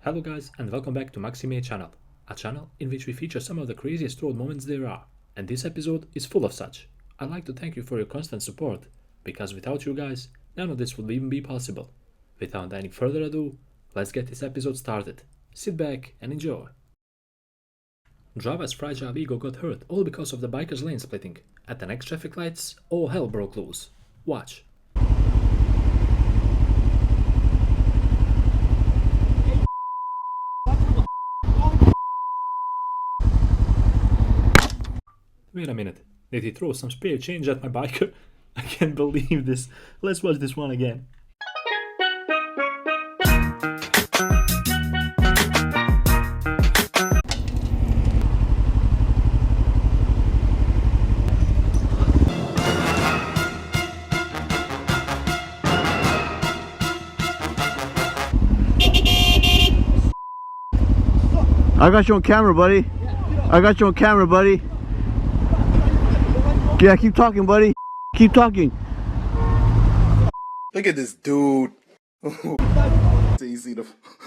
Hello guys and welcome back to Maxi channel, a channel in which we feature some of the craziest road moments there are, and this episode is full of such. I'd like to thank you for your constant support, because without you guys, none of this would even be possible. Without any further ado, let's get this episode started. Sit back and enjoy. Java's fragile ego got hurt all because of the bikers lane splitting. At the next traffic lights, all hell broke loose. Watch. Wait a minute, did he throw some spare change at my biker? I can't believe this. Let's watch this one again. I got you on camera, buddy. I got you on camera, buddy. Yeah, keep talking, buddy. Keep talking. Look at this dude. It's easy to.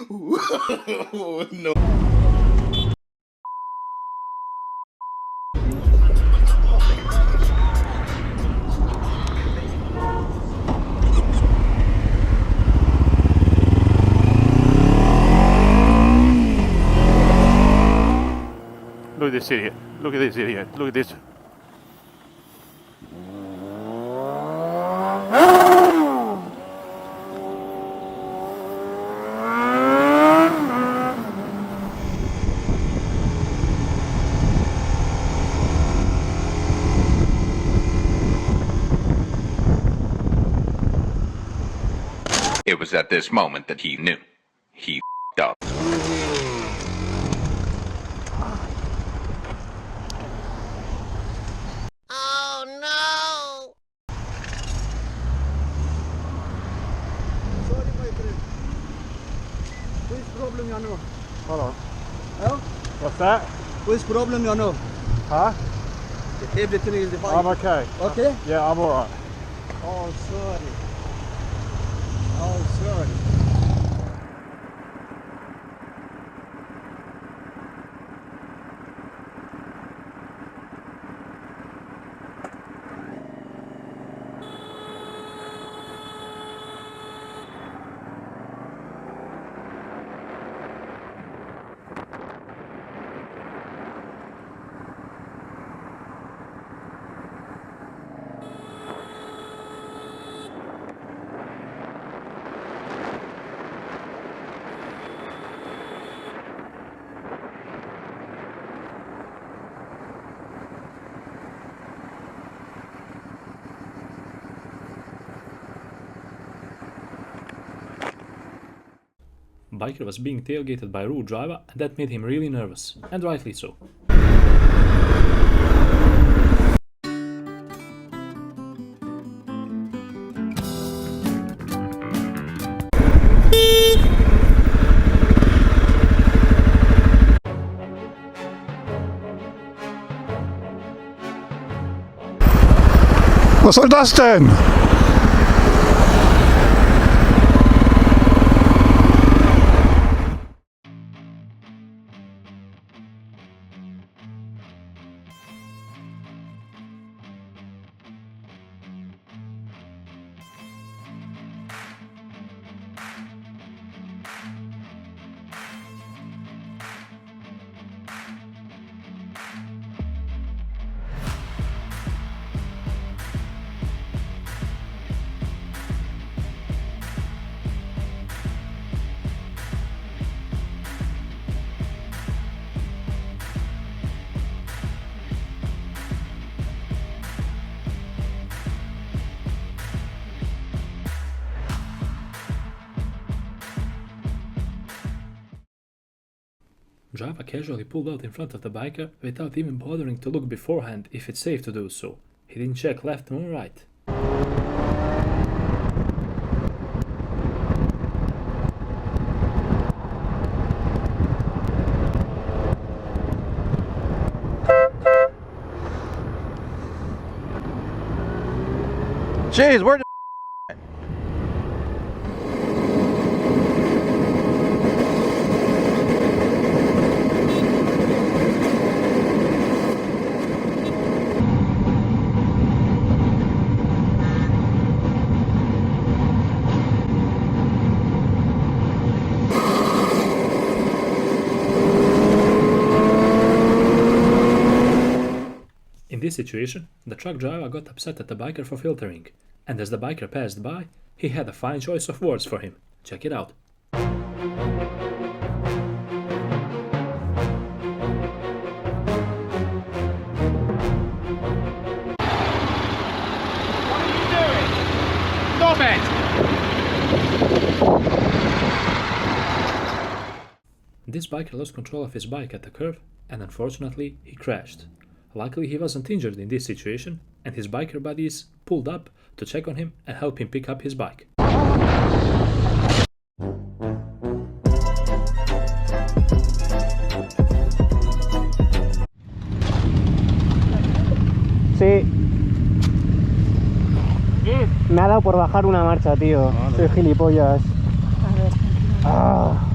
No. Look at this idiot. Look at this idiot. Look at this. It was at this moment that he knew. He f***ed up. Oh no! Sorry, my friend. Which problem you know? Hold on. Huh? What's that? Which problem you know? Huh? Everything is fine. I'm okay. Okay? Yeah, I'm alright. Oh, sorry. Oh, sorry. Biker was being tailgated by a rude driver and that made him really nervous, and rightly so. Was soll das denn? Driver casually pulled out in front of the biker without even bothering to look beforehand if it's safe to do so. He didn't check left nor right. Jeez, where the this situation, the truck driver got upset at the biker for filtering, and as the biker passed by, he had a fine choice of words for him. Check it out. Stop it! This biker lost control of his bike at the curve, and unfortunately he crashed. Luckily he wasn't injured in this situation, and his biker buddies pulled up to check on him and help him pick up his bike. Sí. Me ha dado por bajar una marcha, tío. Soy gilipollas. Ah.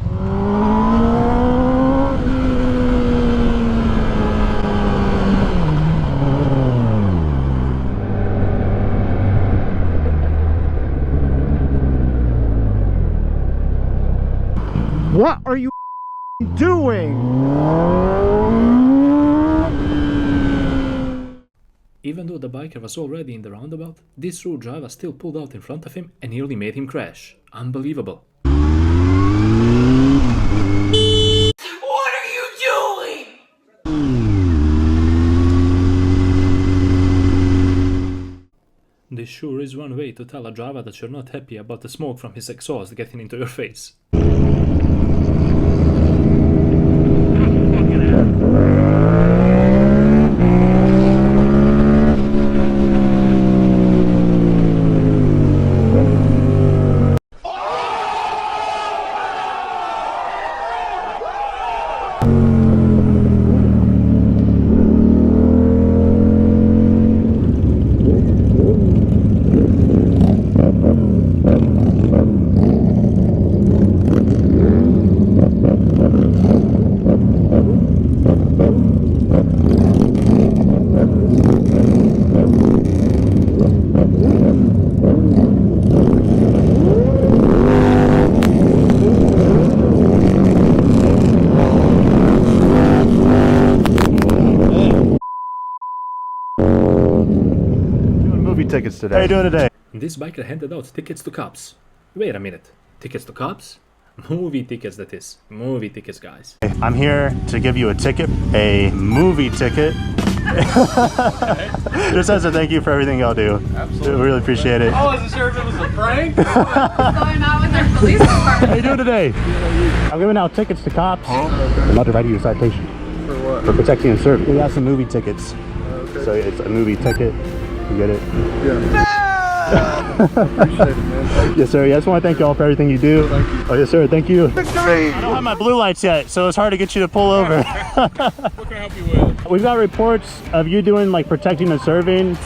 What are you doing? Even though the biker was already in the roundabout, this rude driver still pulled out in front of him and nearly made him crash. Unbelievable. What are you doing? This sure is one way to tell a driver that you're not happy about the smoke from his exhaust getting into your face. Tickets today. How you doing today? This biker handed out tickets to cops. Wait a minute. Tickets to cops? Movie tickets, that is. Movie tickets, guys. I'm here to give you a ticket, a movie ticket. Just as a thank you for everything y'all do. Absolutely. We really appreciate it. I wasn't sure if it was a prank. What's going on with our police department? How you doing today? I'm giving out tickets to cops. I'm about to write you a citation. For what? For protecting and serving. We got some movie tickets. So it's a movie ticket. You get it? Yeah. Appreciate it, man. Yes, sir. Yeah, I just want to thank y'all for everything you do. Thank you. Oh, yes, sir. Thank you. I don't have my blue lights yet, so it's hard to get you to pull over. What can I help you with? We've got reports of you doing like protecting and serving.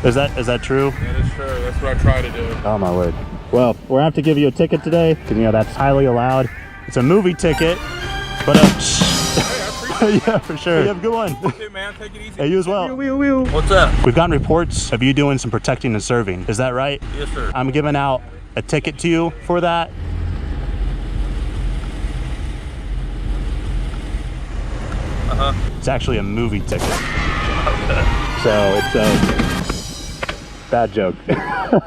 Is that true? Yeah, that's true. That's what I try to do. Oh my word. Well, we're gonna have to give you a ticket today, because you know that's highly allowed. It's a movie ticket, but yeah, for sure. You have a good one. That's it, man. Take it easy. Hey, you as well. What's up? We've gotten reports of you doing some protecting and serving. Is that right? Yes, sir. I'm giving out a ticket to you for that. It's actually a movie ticket. So it's a bad joke.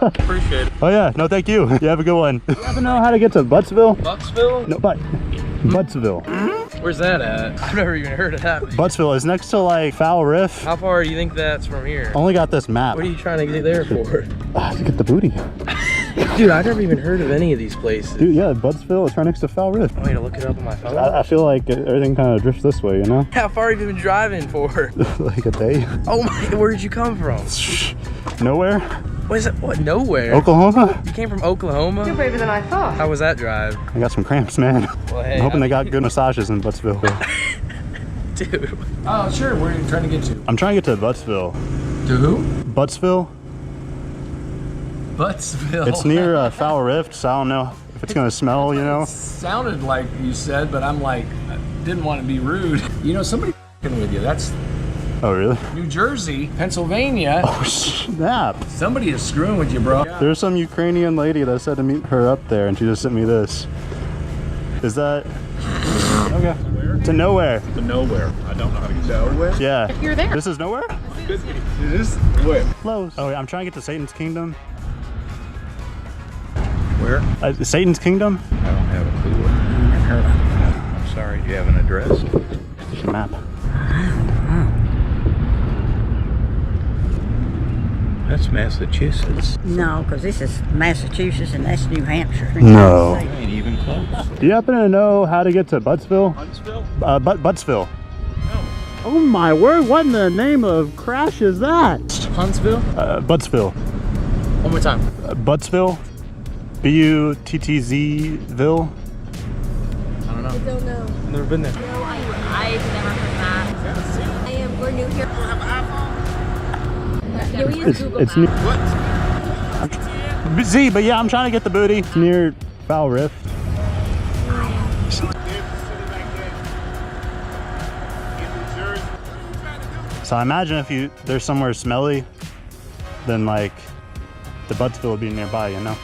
Appreciate it. Oh yeah, no thank you. You have a good one. You ever know how to get to Buttsville? Buttsville? No, Buttsville. Where's that at? I've never even heard of that. Buttsville is next to like Foul Riff. How far do you think that's from here? Only got this map. What are you trying to get there for? To get the booty. Dude, I've never even heard of any of these places. Dude, yeah, Buttsville is right next to Foul Riff. Want me to look it up on my phone? I feel like everything kind of drifts this way, you know? How far have you been driving for? Like a day. Oh my, where did you come from? Nowhere. What is it? What? Nowhere? Oklahoma? You came from Oklahoma? You're braver than I thought. How was that drive? I got some cramps, man. Well, hey, I'm hoping they got good massages in Buttsville. Dude. Oh, sure. Where are you trying to get to? I'm trying to get to Buttsville. To who? Buttsville? Buttsville. It's near Foul Rift, so I don't know if it's gonna smell, you know? Sounded like you said, but I'm like, I didn't want to be rude. You know, somebody with you. That's Oh, really? New Jersey, Pennsylvania. Oh, snap. Somebody is screwing with you, bro. There's some Ukrainian lady that said to meet her up there, and she just sent me this. Is that... Okay. To nowhere. To nowhere. I don't know how to get nowhere. Yeah. You're there. This is nowhere? This where? Close. Oh, wait, I'm trying to get to Satan's Kingdom. Where? Satan's Kingdom? I don't have a clue. I'm sorry. Do you have an address? There's a map. That's Massachusetts. No, because this is Massachusetts and that's New Hampshire. No. Ain't even close. Do you happen to know how to get to Buttsville? Huntsville? Buttsville. Oh my word, what in the name of crash is that? Huntsville? Buttsville. One more time. Buttsville? B-U-T-T-Z-ville? I don't know. I don't know. Never been there. No, I've never heard that. We're new here. Yeah, we use Google It's Maps. Z, but yeah, I'm trying to get the booty. It's near Foul Rift. So I imagine if there's somewhere smelly, then like the Buttsville would be nearby, you know?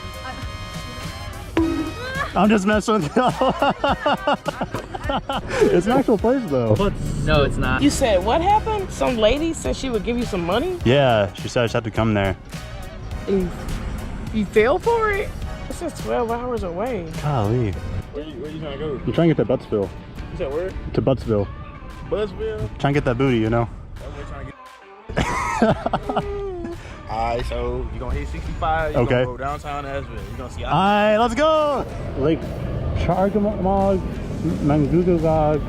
I'm just messing with y'all. It's an actual place though. No, it's not. You said what happened? Some lady said she would give you some money? Yeah, she said I just had to come there. And you fell for it? This is 12 hours away. Golly. Where you trying to go? I'm trying to get to Buttsville. You said where? To Buttsville. Buttsville? Trying to get that booty, you know? Alright, so you're gonna hit 65, you're Okay. gonna go downtown Nashville. You're gonna see Alright, let's go! Lake Chargamog, Mangugagog,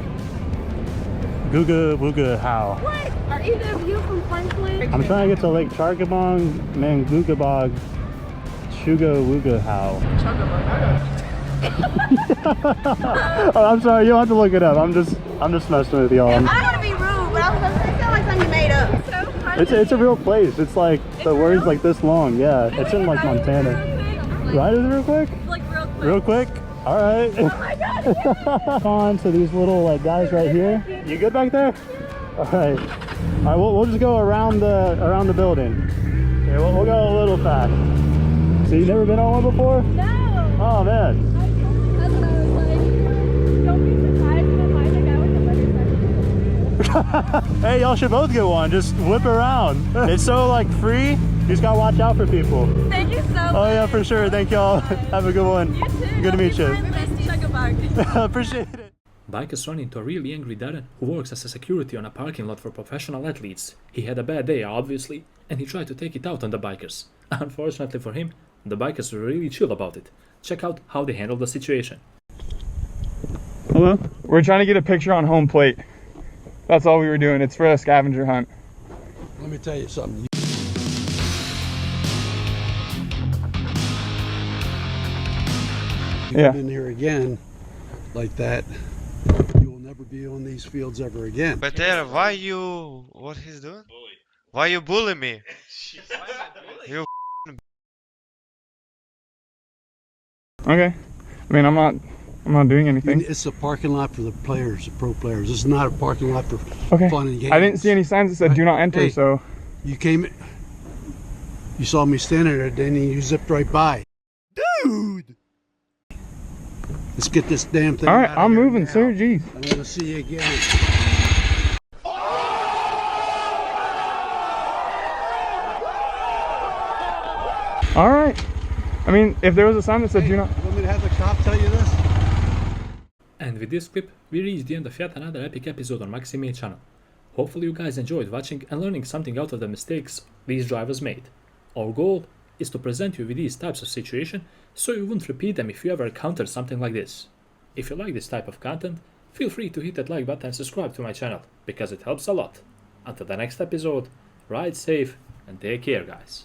Guga Wooga How. What? Are either of you from Franklin? I'm trying to get to Lake Chargamong, Mangugabog, Shuga Wooga How. Oh, I'm sorry, you don't have to look it up. I'm just messing with y'all. I don't want to be rude, but I was gonna say, it sounds like something you made up. So funny. It's a real place. It's like the word's like this long. Yeah, it's in like Montana. Right? Is it real quick? Like real quick. Real quick? All right. Oh my god. On to these little like guys right here. You good back there? All right. All right. We'll just go around the building. Okay, we'll go a little fast. So you never been on one before? No. Oh man. I told my cousin, I was like, don't be surprised when I find the guy with the motorcycle. Hey, y'all should both get one. Just whip around. It's so like free. You just gotta watch out for people. Thank you so much. Oh yeah, for sure. Thank y'all. Have a good one. You too. Good to meet you. Appreciate Appreciate it. Bikers run into a really angry Darren who works as a security on a parking lot for professional athletes. He had a bad day, obviously, and he tried to take it out on the bikers. Unfortunately for him, the bikers were really chill about it. Check out how they handled the situation. Hello? We're trying to get a picture on home plate. That's all we were doing. It's for a scavenger hunt. Let me tell you something. You Yeah. come in here again like that, you will never be on these fields ever again. But why you... what he's doing? Why you bully me? You Okay. I mean, I'm not doing anything. It's a parking lot for the players, the pro players. This is not a parking lot for Okay. fun and games. I didn't see any signs that said do not enter, Hey. so... You came, you saw me standing there, then you zipped right by. Dude! Let's get this damn thing Alright, out of I'm here moving, now. sir. Jeez. I'm gonna see you again. Alright. I mean, if there was a sign that said do not... You want me to have the cop tell you this? And with this clip, we reached the end of yet another epic episode on Maxi channel. Hopefully you guys enjoyed watching and learning something out of the mistakes these drivers made. Our goal is to present you with these types of situations so you won't repeat them if you ever encounter something like this. If you like this type of content, feel free to hit that like button and subscribe to my channel, because it helps a lot. Until the next episode, ride safe and take care, guys.